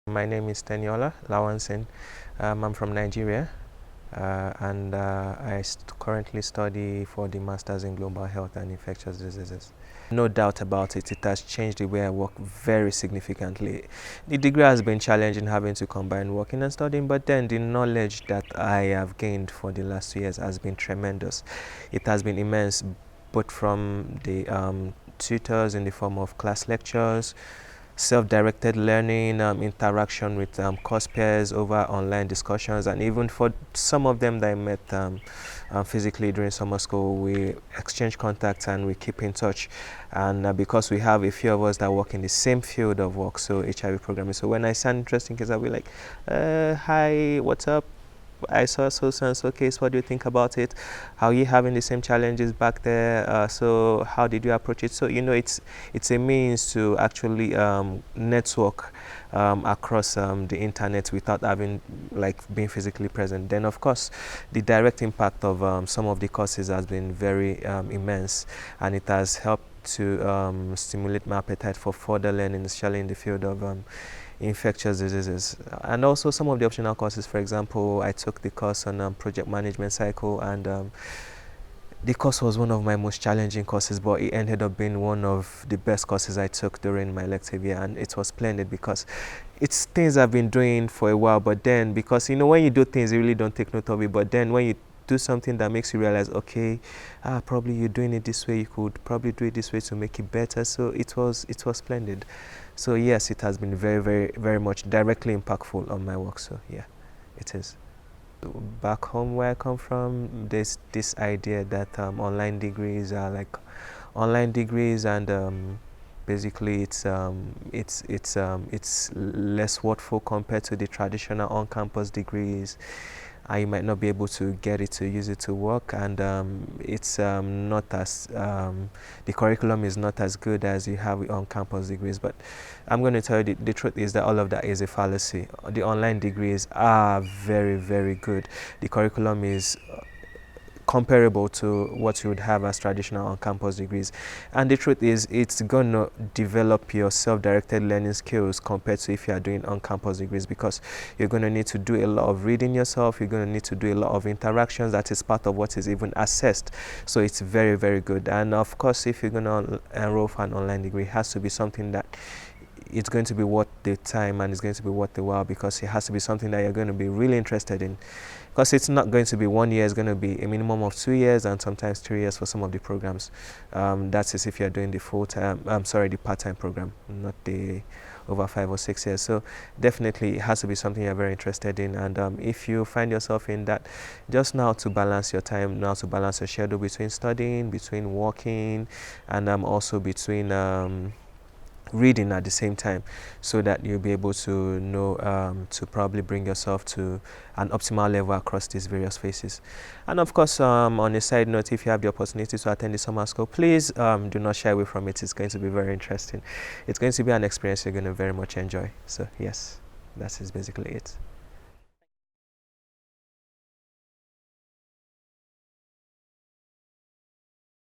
My name is Teniola Lawansin. I'm from Nigeria, and I currently study for the Masters in Global Health and Infectious Diseases. No doubt about it, it has changed the way I work very significantly. The degree has been challenging, having to combine working and studying, but then the knowledge that I have gained for the last 2 years has been tremendous. It has been immense, both from the tutors in the form of class lectures, self-directed learning, interaction with course peers over online discussions, and even for some of them that I met physically during summer school, we exchange contacts and we keep in touch. And because we have a few of us that work in the same field of work, so HIV programming. So when I sound interesting case, I'll be like, hi, what's up? I saw so and so case. What do you think about it? How are you having the same challenges back there? So how did you approach it? So it's a means to actually network across the internet without having being physically present. Then of course, the direct impact of some of the courses has been very immense, and it has helped to stimulate my appetite for further learning, especially in the field of infectious diseases. And also some of the optional courses. For example, I took the course on project management cycle, and the course was one of my most challenging courses, but it ended up being one of the best courses I took during my elective year, and it was splendid because it's things I've been doing for a while, but then because when you do things you really don't take note of it, but then when you do something that makes you realize, okay, probably you're doing it this way, you could probably do it this way to make it better. So it was splendid. So yes, it has been very much directly impactful on my work. So yeah, it is. Back home where I come from, there's this idea that online degrees are like online degrees, and basically it's less worthful compared to the traditional on-campus degrees. You might not be able to get it to use it to work, and it's not as the curriculum is not as good as you have on campus degrees. But I'm going to tell you the truth is that all of that is a fallacy. The online degrees are very good. The curriculum is comparable to what you would have as traditional on-campus degrees, and the truth is it's going to develop your self-directed learning skills compared to if you are doing on-campus degrees, because you're going to need to do a lot of reading yourself, you're going to need to do a lot of interactions that is part of what is even assessed. So it's very good. And of course, if you're going to enroll for an online degree, it has to be something that it's going to be worth the time and it's going to be worth the while, because it has to be something that you're going to be really interested in, because it's not going to be 1 year, it's going to be a minimum of 2 years and sometimes 3 years for some of the programs. That is if you're doing the the part-time program, not the over 5 or 6 years. So definitely it has to be something you're very interested in, and if you find yourself in that, just now to balance your time, now to balance your schedule between studying, between working, and also between reading at the same time, so that you'll be able to know to probably bring yourself to an optimal level across these various phases. And of course, on a side note, if you have the opportunity to attend the summer school, please do not shy away from it. It's going to be very interesting. It's going to be an experience you're going to very much enjoy. So yes, that is basically it.